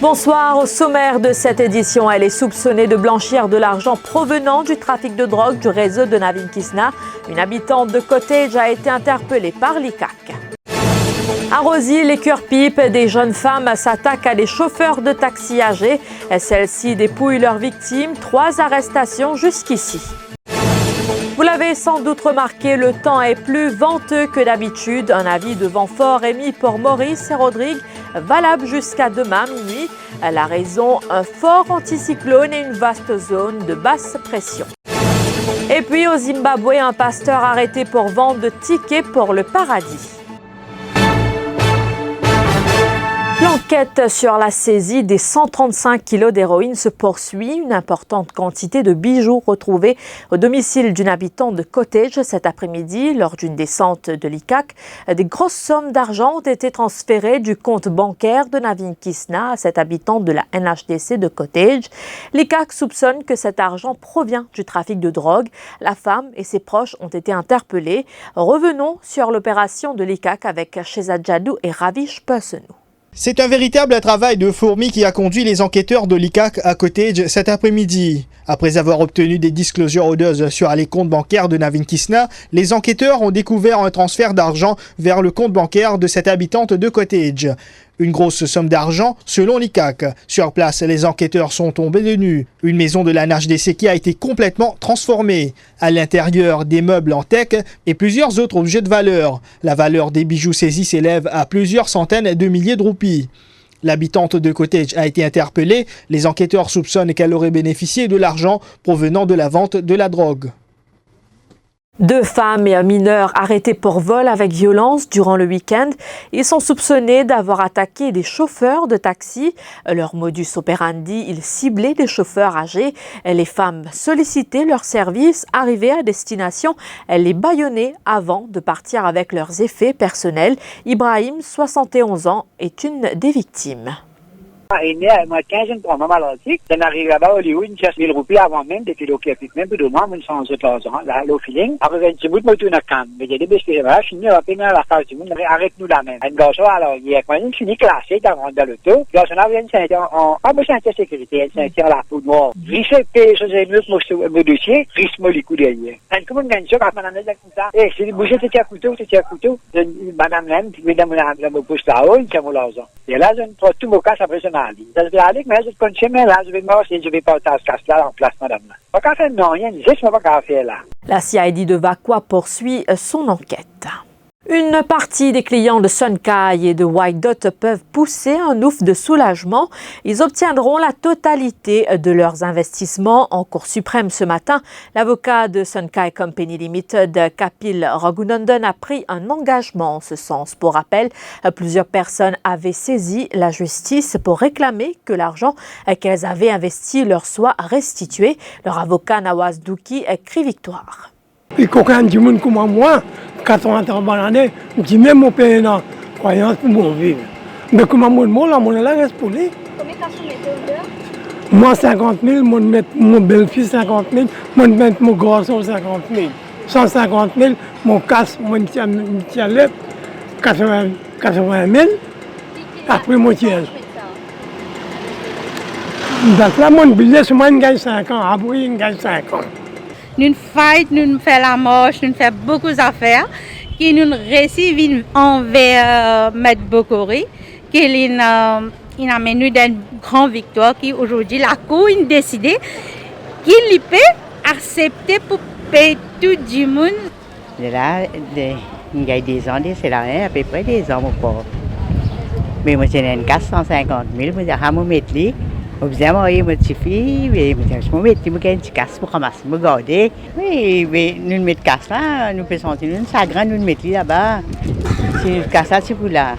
Bonsoir. Au sommaire de cette édition, elle est soupçonnée de blanchir de l'argent provenant du trafic de drogue du réseau de Navin Kisna. Une habitante de Cottage a été interpellée par l'ICAC. À Rosy, les cœurs-pipes des jeunes femmes s'attaquent à des chauffeurs de taxi âgés. Celles-ci dépouillent leurs victimes. 3 arrestations jusqu'ici. Vous l'avez sans doute remarqué, le temps est plus venteux que d'habitude. Un avis de vent fort émis pour Maurice et Rodrigue, valable jusqu'à demain minuit. La raison, un fort anticyclone et une vaste zone de basse pression. Et puis au Zimbabwe, un pasteur arrêté pour vente de tickets pour le paradis. L'enquête sur la saisie des 135 kilos d'héroïne se poursuit. Une importante quantité de bijoux retrouvés au domicile d'une habitante de Cottage cet après-midi lors d'une descente de l'ICAC. Des grosses sommes d'argent ont été transférées du compte bancaire de Navin Kisna à cette habitante de la NHDC de Cottage. L'ICAC soupçonne que cet argent provient du trafic de drogue. La femme et ses proches ont été interpellés. Revenons sur l'opération de l'ICAC avec Shehzad Jadou et Ravish Persenou. C'est un véritable travail de fourmi qui a conduit les enquêteurs de l'ICAC à Cottage cet après-midi. Après avoir obtenu des disclosure orders sur les comptes bancaires de Navin Kisna, les enquêteurs ont découvert un transfert d'argent vers le compte bancaire de cette habitante de Cottage. Une grosse somme d'argent selon l'ICAC. Sur place, les enquêteurs sont tombés de nu. Une maison de la NHDC qui a été complètement transformée. À l'intérieur, des meubles en teck et plusieurs autres objets de valeur. La valeur des bijoux saisis s'élève à plusieurs centaines de milliers de roupies. L'habitante de Cottage a été interpellée. Les enquêteurs soupçonnent qu'elle aurait bénéficié de l'argent provenant de la vente de la drogue. 2 femmes et un mineur arrêtés pour vol avec violence durant le week-end. Ils sont soupçonnés d'avoir attaqué des chauffeurs de taxi. Leur modus operandi, ils ciblaient des chauffeurs âgés. Les femmes sollicitaient leurs services, arrivées à destination, elles les bâillonnaient avant de partir avec leurs effets personnels. Ibrahim, 71 ans, est une des victimes. Il y a 15 ans pour ma maladie. Je n'arrive là-bas à Hollywood, une chasse 1000 roupies avant même, depuis le qui même plus de moi, une chance de 3 ans, là, le feeling. Après, 20 minutes, moi, tout n'a qu'un. Mais j'ai des bêtises, je finis à peine à la phase du monde, arrête-nous là même. Un gars, alors, il y a quand même fini classé dans l'auto. Là, on avait une ceinture, pas besoin de sécurité, une ceinture à la peau noire. Risque, je sais, mon dossier, risque, moi, les coups derrière. Un coup, on gagne ça, quand on a comme ça. Eh, c'est bouger, c'est un couteau. Madame Lem, puis madame la me pousse là-haut, il tient mon l'argent. Et là, je ne prends tout mon casse après ce mali. Je vais aller, mais je ne connais là, je vais marcher, je vais pas à ce casse-là en place, madame. Pas qu'à faire, non, rien, juste pas qu'à faire là. La CID de Vakwa poursuit son enquête. Une partie des clients de Sunkai et de White Dot peuvent pousser un ouf de soulagement. Ils obtiendront la totalité de leurs investissements en Cour suprême ce matin. L'avocat de Sunkai Company Limited, Kapil Raghunandan, a pris un engagement en ce sens. Pour rappel, plusieurs personnes avaient saisi la justice pour réclamer que l'argent qu'elles avaient investi leur soit restitué. Leur avocat Nawaz Douki crie victoire. Et qu'aucun du monde comme moi, 80 ans par l'année, je dis même mon père dans croyance pour mon vivre. Mais comme moi, la monnaie là reste pour lui. Combien de vous mettez au Moi 50 000, moi mettre mon belle-fils 50 000, moi mettre mon garçon 50 000. 150 000, mon casse, mon tiens lèvre, 80 000, après mon tiers. Donc là, mon business, moi, je gagne 5 ans, après, je gagne 5 ans. Nous fight, nous faisons la marche, nous faisons beaucoup d'affaires qui nous réussissent envers Maître Bokori, qui nous amène une grande victoire qui aujourd'hui la Cour a décidé qu'il peut accepter pour payer tout le monde. Là, il y a des ans, c'est là, à peu près des ans encore. Mais moi, j'ai une casse 150 000, je vais mettre les. Observez-moi, moi, je suis mais je me mets une casse pour ramasser, me garder. Oui, mais nous mettons casse là, nous faisons sentir une sagrin, nous mettons là-bas. Si nous casse là, c'est pour là.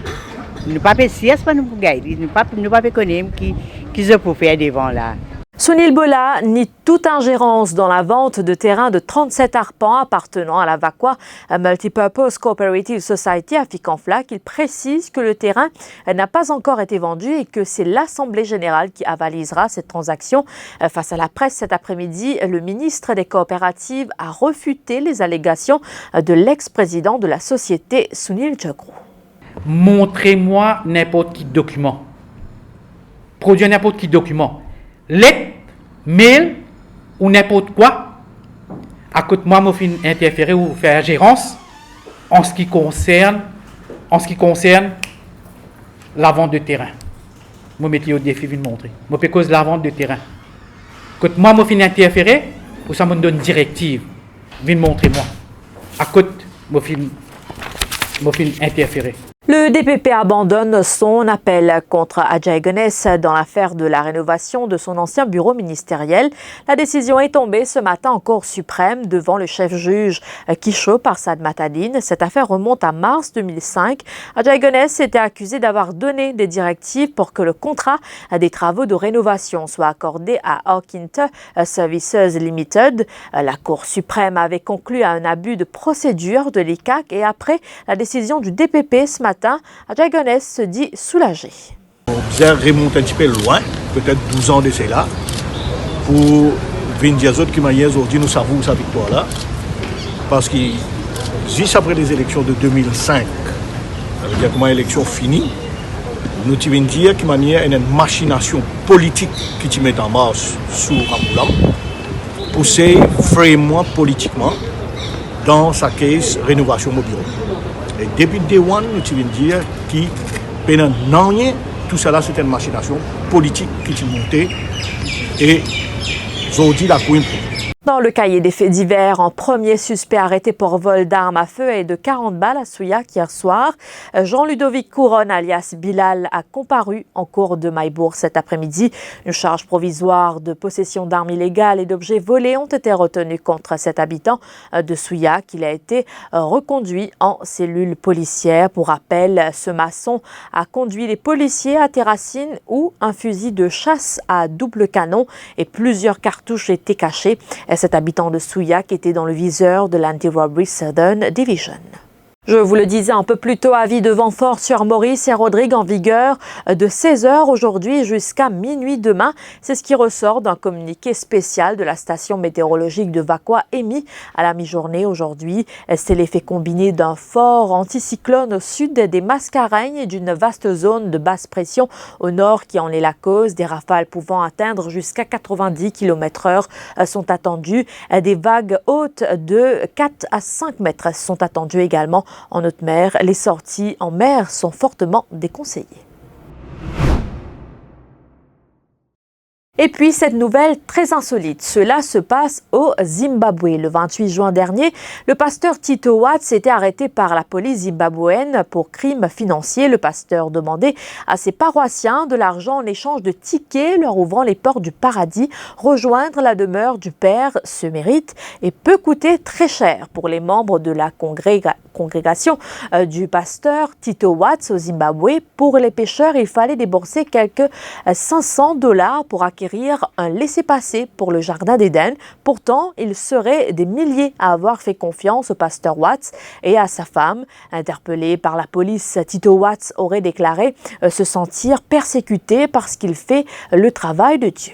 Nous ne pouvons pas si c'est pas nous pour gagner, nous ne pouvons pas connaître qui se peut faire devant là. Sunil Bola nie toute ingérence dans la vente de terrains de 37 arpents appartenant à la Vakwa Multipurpose Cooperative Society à Ficanflac. Il précise que le terrain n'a pas encore été vendu et que c'est l'Assemblée générale qui avalisera cette transaction. Face à la presse cet après-midi, le ministre des coopératives a refuté les allégations de l'ex-président de la société, Sunil Jagru. Montrez-moi n'importe quel document produire n'importe quel document, lettre, mail ou n'importe quoi, à côté de moi, je vais interférer ou faire gérance en ce qui concerne la vente de terrain. Je vais au défi de montrer. Je peux cause la vente de terrain. Quand moi, je vais interférer, ou ça me donne une directive. Je montrer moi. À côté, je vais interférer. Le DPP abandonne son appel contre Adjaye Guenness dans l'affaire de la rénovation de son ancien bureau ministériel. La décision est tombée ce matin en Cour suprême devant le chef-juge Kisho Parsad Matadine. Cette affaire remonte à mars 2005. Adjaye Guenness était accusé d'avoir donné des directives pour que le contrat des travaux de rénovation soit accordé à Hawkinter Services Limited. La Cour suprême avait conclu à un abus de procédure de l'ICAC et après la décision du DPP ce matin, Adjaye Guenness se dit soulagé. On remonte un petit peu loin, peut-être 12 ans de cela, pour venir dire aux autres qui aujourd'hui nous savons sa victoire là. Parce que juste après les élections de 2005, ça veut dire comment l'élection finie, nous devons dire qu'il y a une machination politique qui met en marche sur Ramoulam, poussée vraiment politiquement dans sa caisse rénovation mobile. Et depuis Day One, nous devons dire que pendant rien, tout cela c'est une machination politique qui est montée et aujourd'hui la couille. Dans le cahier des faits divers, un premier suspect arrêté pour vol d'armes à feu et de 40 balles à Souillac hier soir. Jean-Ludovic Couronne, alias Bilal, a comparu en cour de Maïbourg cet après-midi. Une charge provisoire de possession d'armes illégales et d'objets volés ont été retenues contre cet habitant de Souillac. Il a été reconduit en cellule policière. Pour rappel, ce maçon a conduit les policiers à Terracine où un fusil de chasse à double canon et plusieurs cartouches étaient cachées. Cet habitant de Souillac était dans le viseur de l'Anti-Robbery Southern Division. Je vous le disais un peu plus tôt, avis de vent fort sur Maurice et Rodrigue en vigueur de 16h aujourd'hui jusqu'à minuit demain. C'est ce qui ressort d'un communiqué spécial de la station météorologique de Vakwa émis à la mi-journée aujourd'hui. C'est l'effet combiné d'un fort anticyclone au sud des Mascareignes et d'une vaste zone de basse pression au nord qui en est la cause. Des rafales pouvant atteindre jusqu'à 90 km/h sont attendues. Des vagues hautes de 4 à 5 mètres sont attendues également. En haute mer, les sorties en mer sont fortement déconseillées. Et puis, cette nouvelle très insolite, cela se passe au Zimbabwe. Le 28 juin dernier, le pasteur Tito Watts était arrêté par la police zimbabwéenne pour crime financier. Le pasteur demandait à ses paroissiens de l'argent en échange de tickets, leur ouvrant les portes du paradis. Rejoindre la demeure du Père se mérite et peut coûter très cher pour les membres de la congrégation du pasteur Tito Watts au Zimbabwe. Pour les pêcheurs, il fallait débourser quelques $500 pour acquérir un laissez-passer pour le jardin d'Éden. Pourtant, il serait des milliers à avoir fait confiance au pasteur Watts et à sa femme. Interpellé par la police, Tito Watts aurait déclaré se sentir persécuté parce qu'il fait le travail de Dieu.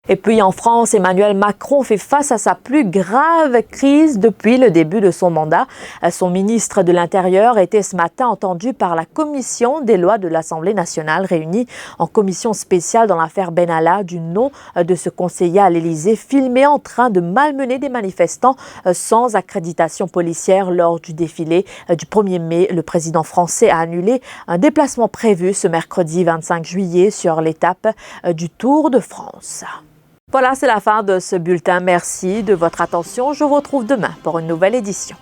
Et puis en France, Emmanuel Macron fait face à sa plus grave crise depuis le début de son mandat. Son ministre de l'Intérieur était ce matin entendu par la commission des lois de l'Assemblée nationale réunie en commission spéciale dans l'affaire Benalla du nom de ce conseiller à l'Élysée filmé en train de malmener des manifestants sans accréditation policière lors du défilé du 1er mai. Le président français a annulé un déplacement prévu ce mercredi 25 juillet sur l'étape du Tour de France. Voilà, c'est la fin de ce bulletin. Merci de votre attention. Je vous retrouve demain pour une nouvelle édition.